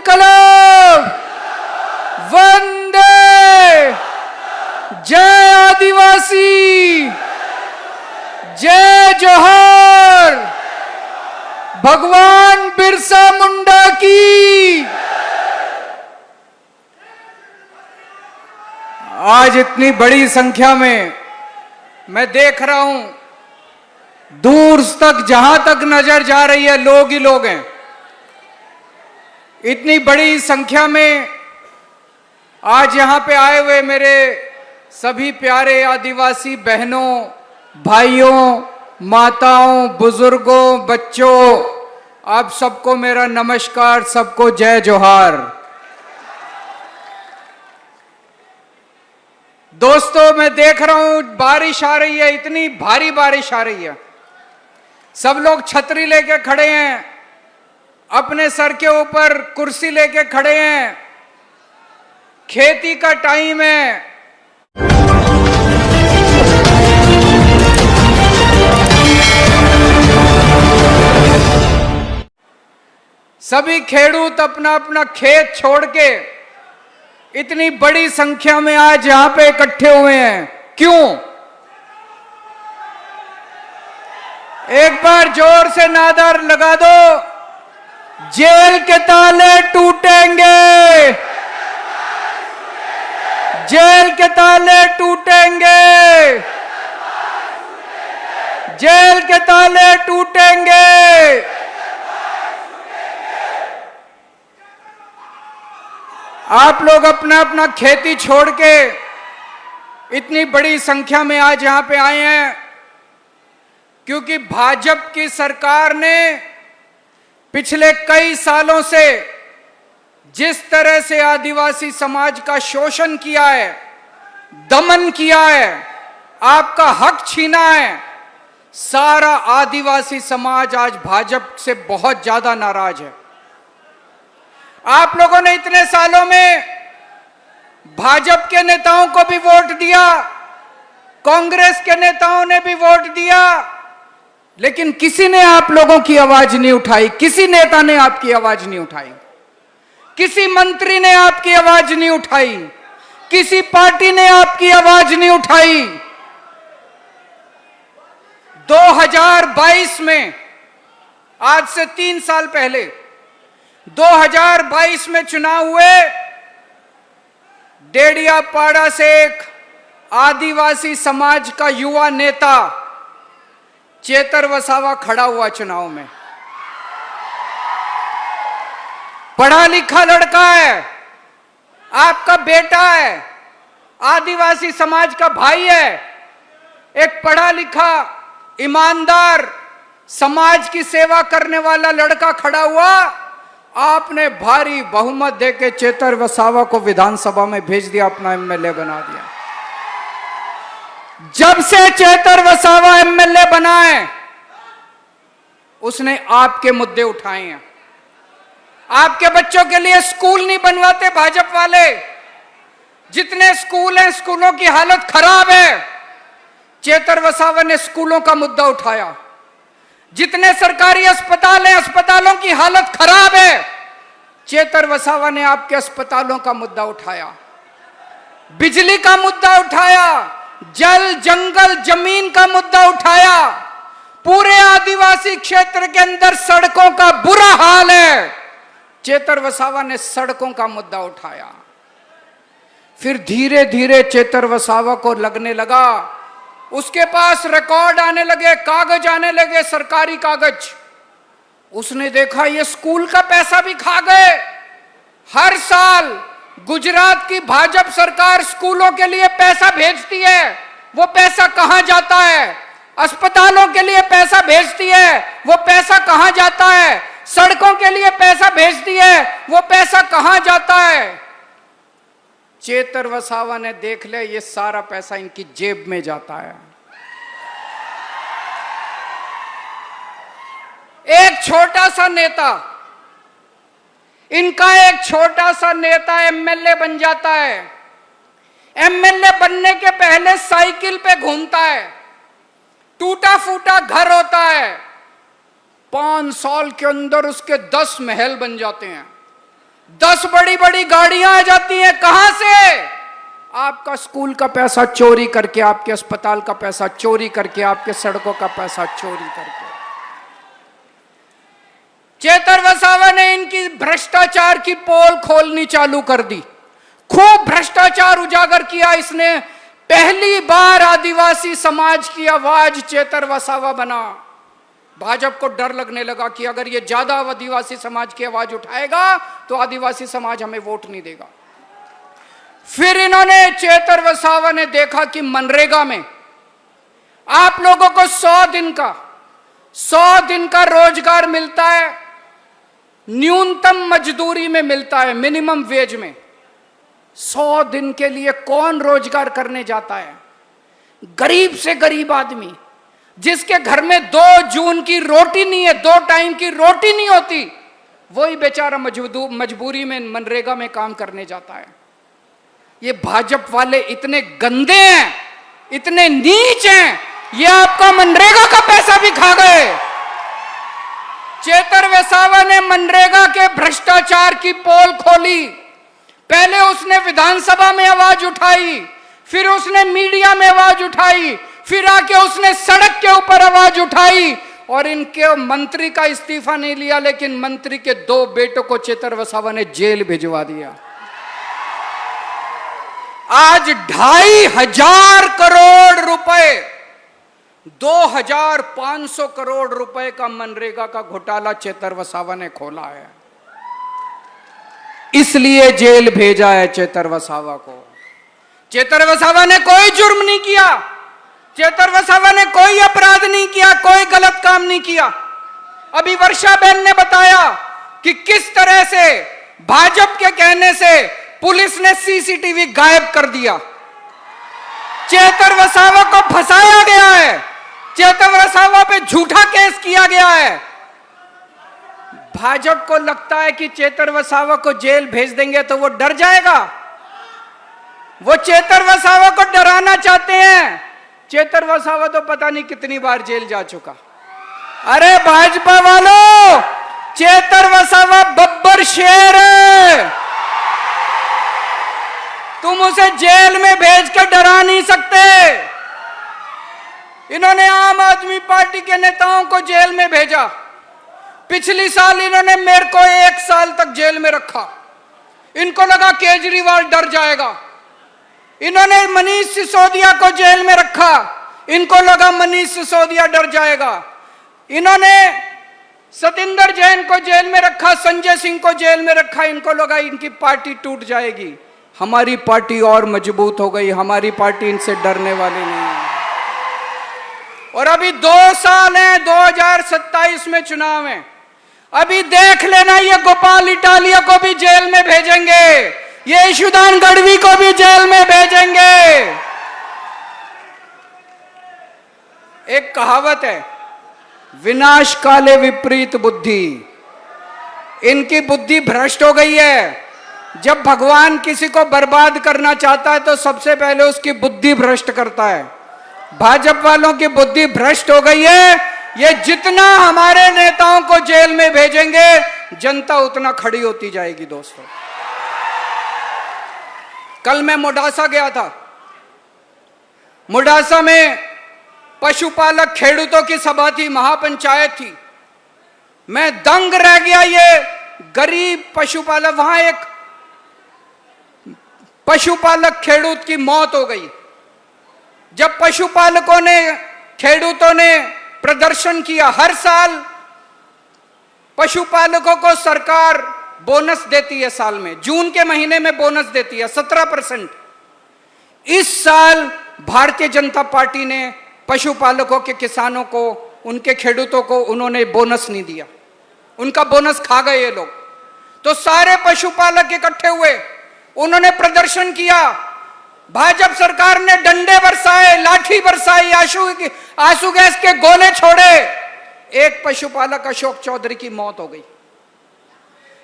इनकलाब, वंदे, जय आदिवासी, जय जोहार, भगवान बिरसा मुंडा की। आज इतनी बड़ी संख्या में मैं देख रहा हूं, दूर तक जहां तक नजर जा रही है लोग ही लोग हैं। इतनी बड़ी संख्या में आज यहां पे आए हुए मेरे सभी प्यारे आदिवासी बहनों, भाइयों, माताओं, बुजुर्गों, बच्चों, आप सबको मेरा नमस्कार, सबको जय जोहार। दोस्तों, मैं देख रहा हूं बारिश आ रही है, इतनी भारी बारिश आ रही है। सब लोग छतरी लेके खड़े हैं, अपने सर के ऊपर कुर्सी लेके खड़े हैं। खेती का टाइम है। सभी खेडूत अपना अपना खेत छोड़ के इतनी बड़ी संख्या में आज यहां पे इकट्ठे हुए हैं। क्यों? एक बार जोर से नारा लगा दो, जेल के ताले टूटेंगे, जेल के ताले टूटेंगे, जेल के ताले टूटेंगे। आप लोग अपना अपना खेती छोड़ के इतनी बड़ी संख्या में आज यहां पे आए हैं क्योंकि भाजपा की सरकार ने पिछले कई सालों से जिस तरह से आदिवासी समाज का शोषण किया है, दमन किया है, आपका हक छीना है, सारा आदिवासी समाज आज भाजपा से बहुत ज्यादा नाराज है। आप लोगों ने इतने सालों में भाजपा के नेताओं को भी वोट दिया, कांग्रेस के नेताओं ने भी वोट दिया, लेकिन किसी ने आप लोगों की आवाज नहीं उठाई, किसी नेता ने आपकी आवाज नहीं उठाई, किसी मंत्री ने आपकी आवाज नहीं उठाई, किसी पार्टी ने आपकी आवाज नहीं उठाई। 2022 में, आज से 3 साल पहले 2022 में चुनाव हुए। डेडियापाड़ा से एक आदिवासी समाज का युवा नेता चेतर वसावा खड़ा हुआ चुनाव में। पढ़ा लिखा लड़का है, आपका बेटा है, आदिवासी समाज का भाई है। एक पढ़ा लिखा, ईमानदार, समाज की सेवा करने वाला लड़का खड़ा हुआ। आपने भारी बहुमत देके चेतर वसावा को विधानसभा में भेज दिया, अपना एमएलए बना दिया। जब से चेतर वसावा एमएलए बना है, उसने आपके मुद्दे उठाए हैं। आपके बच्चों के लिए स्कूल नहीं बनवाते भाजपा वाले। जितने स्कूल हैं, स्कूलों की हालत खराब है। चेतर वसावा ने स्कूलों का मुद्दा उठाया। जितने सरकारी अस्पताल हैं, अस्पतालों की हालत खराब है। चेतर वसावा ने आपके अस्पतालों का मुद्दा उठाया, बिजली का मुद्दा उठाया, जल, जंगल, जमीन का मुद्दा उठाया। पूरे आदिवासी क्षेत्र के अंदर सड़कों का बुरा हाल है। चेतर वसावा ने सड़कों का मुद्दा उठाया। फिर धीरे धीरे चेतर वसावा को लगने लगा, उसके पास रिकॉर्ड आने लगे, कागज आने लगे, सरकारी कागज। उसने देखा ये स्कूल का पैसा भी खा गए। हर साल गुजरात की भाजपा सरकार स्कूलों के लिए पैसा भेजती है, वो पैसा कहां जाता है? अस्पतालों के लिए पैसा भेजती है, वो पैसा कहां जाता है? सड़कों के लिए पैसा भेजती है, वो पैसा कहां जाता है? चेतर वसावा ने देख लिया ये सारा पैसा इनकी जेब में जाता है। एक छोटा सा नेता, इनका एक छोटा सा नेता एमएलए बन जाता है। एमएलए बनने के पहले साइकिल पे घूमता है, टूटा फूटा घर होता है। 5 साल के अंदर उसके 10 महल बन जाते हैं। 10 बड़ी बड़ी गाड़ियां आ जाती हैं, कहां से? आपका स्कूल का पैसा चोरी करके, आपके अस्पताल का पैसा चोरी करके, आपके सड़कों का पैसा चोरी करके। चेतर वसावा ने इनकी भ्रष्टाचार की पोल खोलनी चालू कर दी, खूब भ्रष्टाचार उजागर किया इसने। पहली बार आदिवासी समाज की आवाज चेतर वसावा बना। भाजपा को डर लगने लगा कि अगर ये ज्यादा आदिवासी समाज की आवाज उठाएगा तो आदिवासी समाज हमें वोट नहीं देगा। फिर इन्होंने, चेतर वसावा ने देखा कि मनरेगा में आप लोगों को 100 दिन का रोजगार मिलता है, न्यूनतम मजदूरी में मिलता है, मिनिमम वेज में। 100 दिन के लिए कौन रोजगार करने जाता है? गरीब से गरीब आदमी जिसके घर में 2 जून की रोटी नहीं है, 2 टाइम की रोटी नहीं होती, वही बेचारा मजबूरी में मनरेगा में काम करने जाता है। ये भाजपा वाले इतने गंदे हैं, इतने नीच हैं, ये आपका मनरेगा का पैसा भी खा गए। चेतर वसावा ने मनरेगा के भ्रष्टाचार की पोल खोली। पहले उसने विधानसभा में आवाज उठाई, फिर उसने मीडिया में आवाज उठाई, फिर आके उसने सड़क के ऊपर आवाज उठाई, और इनके मंत्री का इस्तीफा नहीं लिया, लेकिन मंत्री के 2 बेटों को चेतर वसावा ने जेल भिजवा दिया। आज 2,500 करोड़ रुपए, 2,500 करोड़ रुपए का मनरेगा का घोटाला चेतर वसावा ने खोला है, इसलिए जेल भेजा है चेतर वसावा को। चेतर वसावा ने कोई जुर्म नहीं किया, चेतर वसावा ने कोई अपराध नहीं किया, कोई गलत काम नहीं किया। अभी वर्षा बहन ने बताया कि किस तरह से भाजपा के कहने से पुलिस ने सीसीटीवी गायब कर दिया। चेतर वसावा को फंसाया गया है, चेतर वसावा पे झूठा केस किया गया है। भाजपा को लगता है कि चेतर वसावा को जेल भेज देंगे तो वो डर जाएगा, वो चेतर वसावा को डराना चाहते हैं। चेतर वसावा तो पता नहीं कितनी बार जेल जा चुका। अरे भाजपा वालों, चेतर वसावा बब्बर शेर है, तुम उसे जेल में भेज कर डरा नहीं सकते। इन्होंने आम आदमी पार्टी के नेताओं को जेल में भेजा। पिछली साल इन्होंने मेरे को 1 साल तक जेल में रखा, इनको लगा केजरीवाल डर जाएगा। इन्होंने मनीष सिसोदिया को जेल में रखा, इनको लगा मनीष सिसोदिया डर जाएगा। इन्होंने सतिंदर जैन को जेल में रखा, संजय सिंह को जेल में रखा, इनको लगा इनकी पार्टी टूट जाएगी। हमारी पार्टी और मजबूत हो गई, हमारी पार्टी इनसे डरने वाली नहीं है। और अभी 2 साल हैं, 2027 में चुनाव है। अभी देख लेना, ये गोपाल इटालिया को भी जेल में भेजेंगे, ये ईशुदान गढ़वी को भी जेल में भेजेंगे। एक कहावत है, विनाश काले विपरीत बुद्धि। इनकी बुद्धि भ्रष्ट हो गई है। जब भगवान किसी को बर्बाद करना चाहता है तो सबसे पहले उसकी बुद्धि भ्रष्ट करता है। भाजपा वालों की बुद्धि भ्रष्ट हो गई है। ये जितना हमारे नेताओं को जेल में भेजेंगे, जनता उतना खड़ी होती जाएगी। दोस्तों, कल मैं मोडासा गया था। मोडासा में पशुपालक खेडूतों की सभा थी, महापंचायत थी। मैं दंग रह गया। ये गरीब पशुपालक, वहां एक पशुपालक खेडूत की मौत हो गई। जब पशुपालकों ने, खेडूतों ने प्रदर्शन किया, हर साल पशुपालकों को सरकार बोनस देती है, साल में जून के महीने में बोनस देती है 17%। इस साल भारतीय जनता पार्टी ने पशुपालकों के किसानों को, उनके खेडूतों को उन्होंने बोनस नहीं दिया, उनका बोनस खा गए ये लोग। तो सारे पशुपालक इकट्ठे हुए, उन्होंने प्रदर्शन किया। भाजपा सरकार ने डंडे बरसाए, लाठी बरसाई, आंसू गैस के गोले छोड़े। एक पशुपालक अशोक चौधरी की मौत हो गई।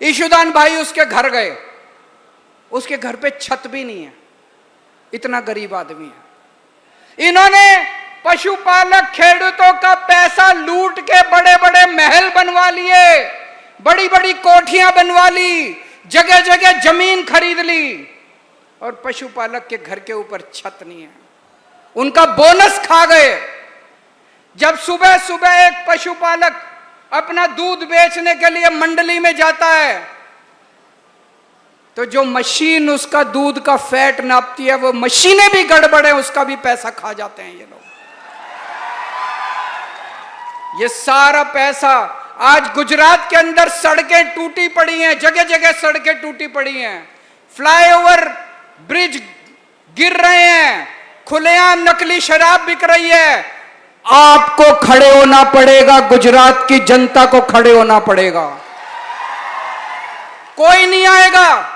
ईशुदान भाई उसके घर गए, उसके घर पे छत भी नहीं है, इतना गरीब आदमी है। इन्होंने पशुपालक खेडूतों का पैसा लूट के बड़े बड़े महल बनवा लिए, बड़ी बड़ी कोठियां बनवा ली, जगह जगह जमीन खरीद ली और पशुपालक के घर के ऊपर छत नहीं है, उनका बोनस खा गए। जब सुबह सुबह एक पशुपालक अपना दूध बेचने के लिए मंडली में जाता है तो जो मशीन उसका दूध का फैट नापती है वो मशीनें भी गड़बड़ है, उसका भी पैसा खा जाते हैं ये लोग। ये सारा पैसा आज गुजरात के अंदर सड़कें टूटी पड़ी हैं, जगह जगह सड़कें टूटी पड़ी हैं, फ्लाईओवर ब्रिज गिर रहे हैं, खुलेआम नकली शराब बिक रही है। आपको खड़े होना पड़ेगा, गुजरात की जनता को खड़े होना पड़ेगा। कोई नहीं आएगा।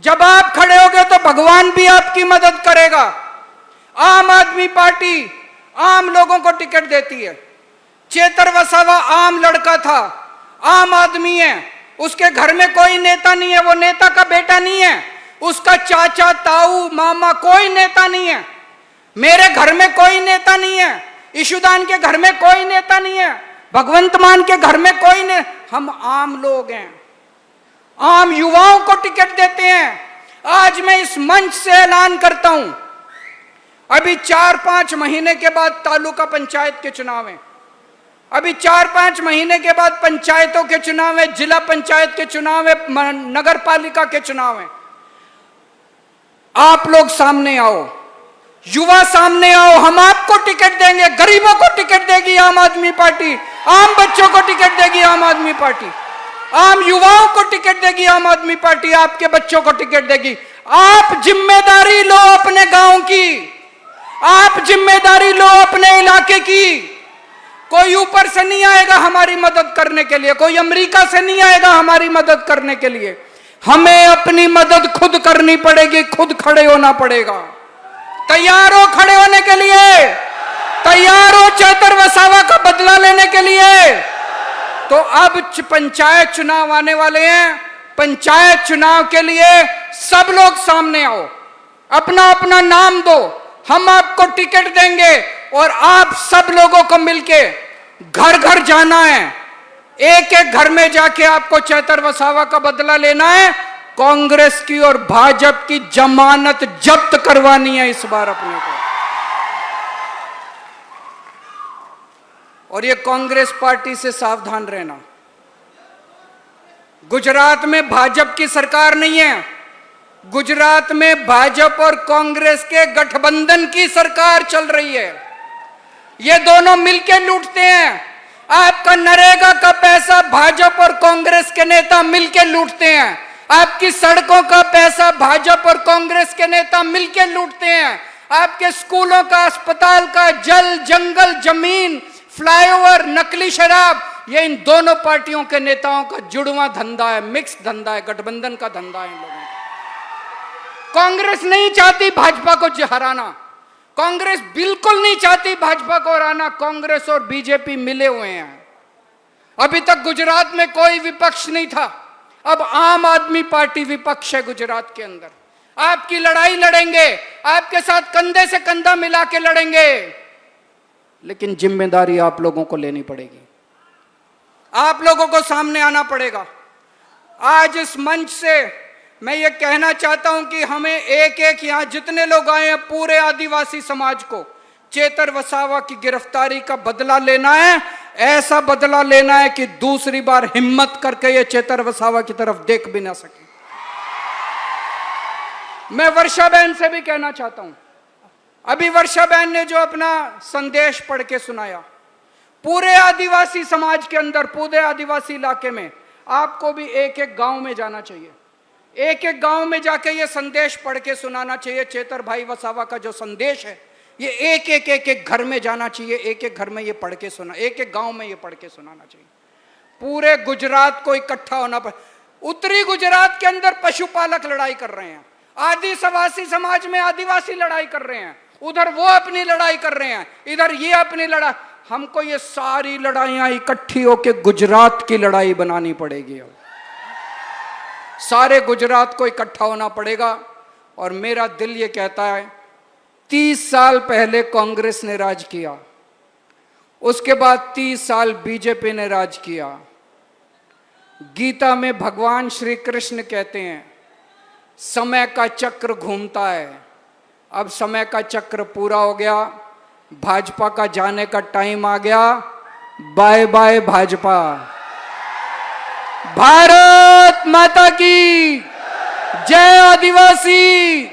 जब आप खड़े होगे तो भगवान भी आपकी मदद करेगा। आम आदमी पार्टी आम लोगों को टिकट देती है। चेतर वसावा आम लड़का था, आम आदमी है, उसके घर में कोई नेता नहीं है, वो नेता का बेटा नहीं है, उसका चाचा ताऊ मामा कोई नेता नहीं है। मेरे घर में कोई नेता नहीं है, ईशुदान के घर में कोई नेता नहीं है, भगवंत मान के घर में कोई नहीं। हम आम लोग हैं, आम युवाओं को टिकट देते हैं। आज मैं इस मंच से ऐलान करता हूं, अभी 4-5 महीने के बाद तालुका पंचायत के चुनाव हैं, अभी 4-5 महीने के बाद पंचायतों के चुनाव है, जिला पंचायत के चुनाव है, नगर पालिका के चुनाव है। आप लोग सामने आओ, युवा सामने आओ, हम आपको टिकट देंगे। गरीबों को टिकट देगी आम आदमी पार्टी, आम बच्चों को टिकट देगी आम आदमी पार्टी, आम युवाओं को टिकट देगी आम आदमी पार्टी, आपके बच्चों को टिकट देगी। आप जिम्मेदारी लो अपने गांव की, आप जिम्मेदारी लो अपने इलाके की। कोई ऊपर से नहीं आएगा हमारी मदद करने के लिए, कोई अमेरिका से नहीं आएगा हमारी मदद करने के लिए। हमें अपनी मदद खुद करनी पड़ेगी, खुद खड़े होना पड़ेगा। तैयार हो खड़े होने के लिए? तैयार हो चेतर वसावा का बदला लेने के लिए? तो अब पंचायत चुनाव आने वाले हैं, पंचायत चुनाव के लिए सब लोग सामने आओ, अपना अपना नाम दो, हम आपको टिकट देंगे और आप सब लोगों को मिलके घर घर जाना है, एक एक घर में जाके आपको चेतर वसावा का बदला लेना है। कांग्रेस की और भाजपा की जमानत जब्त करवानी है इस बार अपने को। और ये कांग्रेस पार्टी से सावधान रहना। गुजरात में भाजपा की सरकार नहीं है, गुजरात में भाजपा और कांग्रेस के गठबंधन की सरकार चल रही है। ये दोनों मिलकर लूटते हैं। आपका नरेगा का पैसा भाजपा और कांग्रेस के नेता मिलकर लूटते हैं। आपकी सड़कों का पैसा भाजपा और कांग्रेस के नेता मिलकर लूटते हैं। आपके स्कूलों का, अस्पताल का, जल, जंगल, जमीन, फ्लाईओवर, नकली शराब, ये इन दोनों पार्टियों के नेताओं का जुड़वा धंधा है, मिक्स धंधा है, गठबंधन का धंधा है इन लोगों का। कांग्रेस नहीं चाहती भाजपा को हराना, कांग्रेस बिल्कुल नहीं चाहती भाजपा को हराना। कांग्रेस और बीजेपी मिले हुए हैं। अभी तक गुजरात में कोई विपक्ष नहीं था, अब आम आदमी पार्टी विपक्ष है गुजरात के अंदर। आपकी लड़ाई लड़ेंगे, आपके साथ कंधे से कंधा मिला के लड़ेंगे, लेकिन जिम्मेदारी आप लोगों को लेनी पड़ेगी, आप लोगों को सामने आना पड़ेगा। आज इस मंच से मैं ये कहना चाहता हूं कि हमें एक एक यहां जितने लोग आए हैं, पूरे आदिवासी समाज को चेतर वसावा की गिरफ्तारी का बदला लेना है। ऐसा बदला लेना है कि दूसरी बार हिम्मत करके ये चेतर वसावा की तरफ देख भी ना सके। मैं वर्षा बहन से भी कहना चाहता हूं, अभी वर्षा बहन ने जो अपना संदेश पढ़ के सुनाया, पूरे आदिवासी समाज के अंदर, पूरे आदिवासी इलाके में आपको भी एक एक गांव में जाना चाहिए, एक एक गांव में जाके ये संदेश पढ़ के सुनाना चाहिए। चेतर भाई वसावा का जो संदेश है, ये एक एक घर में जाना चाहिए, एक एक घर में ये पढ़ के सुना, एक एक गांव में ये पढ़ के सुनाना चाहिए। पूरे गुजरात को इकट्ठा होना पड़े। उत्तरी गुजरात के अंदर पशुपालक लड़ाई कर रहे हैं, आदिवासी समाज में आदिवासी लड़ाई कर रहे हैं, उधर वो अपनी लड़ाई कर रहे हैं, इधर ये अपनी लड़ाई। हमको ये सारी लड़ाइयां इकट्ठी होकर गुजरात की लड़ाई बनानी पड़ेगी। अब सारे गुजरात को इकट्ठा होना पड़ेगा। और मेरा दिल ये कहता है, 30 साल पहले कांग्रेस ने राज किया, उसके बाद 30 साल बीजेपी ने राज किया। गीता में भगवान श्री कृष्ण कहते हैं समय का चक्र घूमता है। अब समय का चक्र पूरा हो गया, भाजपा का जाने का टाइम आ गया। Bye bye Bhajpa. भारत माता की जय। आदिवासी